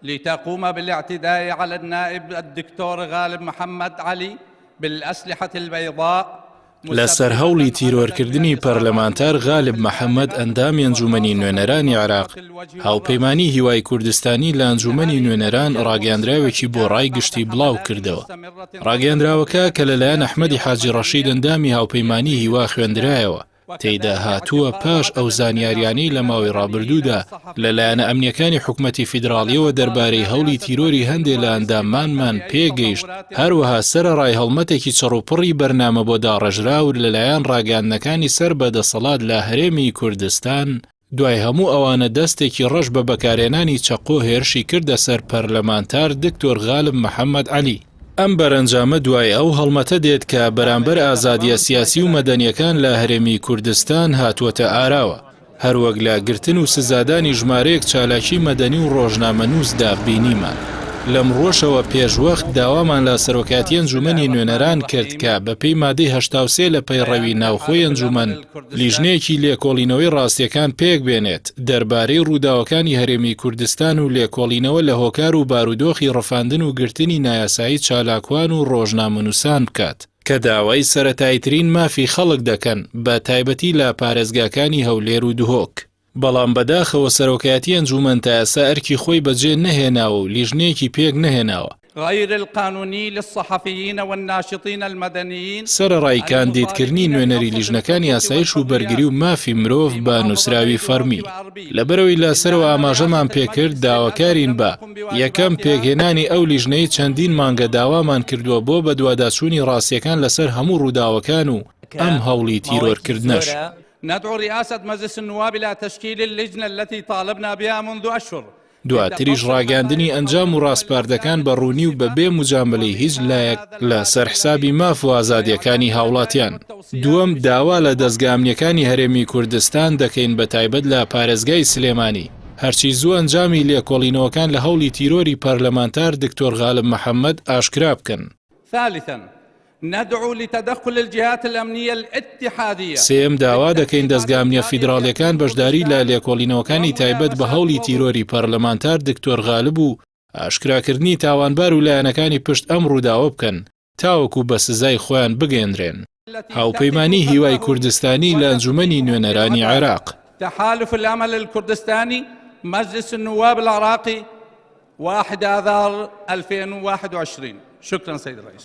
لتقوم بالاعتداء على النائب الدكتور غالب محمد علي بالأسلحة البيضاء لەسەر هەوڵی تیرۆرکردنی پەرلەمانتار غالب محەممەد ئەندامی ئەنجومەنی نوێنەرانی عێراق هاوپەیمانی هیوای کوردستانی لە ئەنجومەنی نوێنەران ڕاگەاندراوێکی بۆ ڕای گشتی بڵاو کردەوە. ڕاگەاندراوەکە کە لەلایەن ئەحمەدی حاجی ڕەشید ئەندامی هاوپەیمانی هیوا خوێندرایەوە تێیدا هاتووە پاش ئەو زانیاریانەی لە ماوەی ڕابردوودا لەلایەنە ئەمنیەکانی حکومەتی فیدراڵیەوە دەربارەی هەوڵی تیرۆری هەندێک لە ئەندامانمان پێگەیشت، هەروەها سەرەڕای هەڵمەتێکی چڕوپڕی بەرنامە بۆ داڕەژراو لەلایەن ڕاگەاندنەکانی سەر بەدەسەڵات لە هەرێمی کوردستان. دوای هەموو ئەوانە دەستێکی ڕەش بە بەکارهێنانی چەقۆ هێرشی کردە سەر پەرلەمانتار دکتۆر غالب محەممەد عەلی. ئەم بەرەنجامە دوای ئەو هەڵمەتە دێت کە بەرامبەر ئازادیە سیاسی و مەدەنیەکان لە هەرێمی کوردستان هاتووەتە ئاراوە، هەروەک لە گرتن و سزادانی ژمارەیەک چالاکی مەدەنی و ڕۆژنامەنووسدا بینیمان. لەم ڕۆژەوە پێشوەخت داوامان لە سەرۆکاتی ئەنجومەنی نوێنەران کرد کە بەپێی مادەی 83 لە پەیڕەوی ناوخۆی ئەنجومەن لیژنەیەکی لێکۆڵینەوەی ڕاستیەکان پێک بێنێت دەربارەی ڕووداوەکانی هەرێمی کوردستان و لێکۆڵینەوە لە هۆکار و بارودۆخی ڕەفاندن و گرتنی نایاسایی چالاکوان و ڕۆژنامەنووسان بکات کە داوای سەرەتایترین مافی خەڵک دەکەن بە تایبەتی لە پارێزگاکانی هەولێر و دهۆک. بەڵام بەداخەوە سەرۆکایەتی ئەنجومەن تا ئێستا ئەرکی خۆی بەجێ نەهێناوە و لیژنەیەکی پێک نەهێناوە. غير القانوني للصحفيين والناشطين المدنيين سەرەڕای کاندیدکردنی نوێنەری لیژنەکانی یاسایش و بەرگری و مافی مرۆڤ بە نووسراوی فەرمی. لەبەرەوەی لەسەرەوە ئاماژەمان پێکرد داواکارین بە یەکەم پێکهێنانی ئەو لیژنەی چەندین مانگە داوامان کردووە بۆ بە دوواداچوونی ڕاستیەکان لەسەر هەموو ڕووداوەکان و ئەم هەوڵی تیرۆرکردنەش. ندعو رئاسة مجلس النواب إلى تشكيل اللجنة التي طالبنا بها منذ أشهر. دواتریش ڕاگەاندنی ئەنجام و ڕاستپاردەکان بە ڕوونی و بەبێ مجاملەی هیچ لایەک لە سەرحسابی ماف و ئازادیەکانی هاوڵاتیان. دووەم داوا لە دەستگامنیەکانی هەرێمی کوردستان دەکەین بە تایبەت لە پارێزگای سلێمانی. هەرچی زوو ئەنجامی لێکۆڵینەوەکان لە هەوڵی تیرۆری پەرلەمانتار دکتۆر غالب محەممەد ئاشکرا بکەن. ثالثاً ندعو لتدخل الجهات الأمنية الاتحادية. سێم داوا دەکەین دەستگامنیە فیدراڵیەکان بەشداری لە لێکۆڵینەوەکانی تایبەت بە هەوڵی تیرۆری پەرلەمانتار دکتۆر غالب و ئاشکراکردنی تاوانبار و لایەنەکانی پشت ئەم ڕووداوە بکەن تاوەکو بە سزای خۆیان بگەێنرێن. هاوپەیمانی هیوای کوردستانی لە ئەنجومەنی نوێنەرانی عێراق. تحالف الأمل الكردستاني مجلس النواب العراقي 1 آذار 2021. شكرا سيد الرئيس.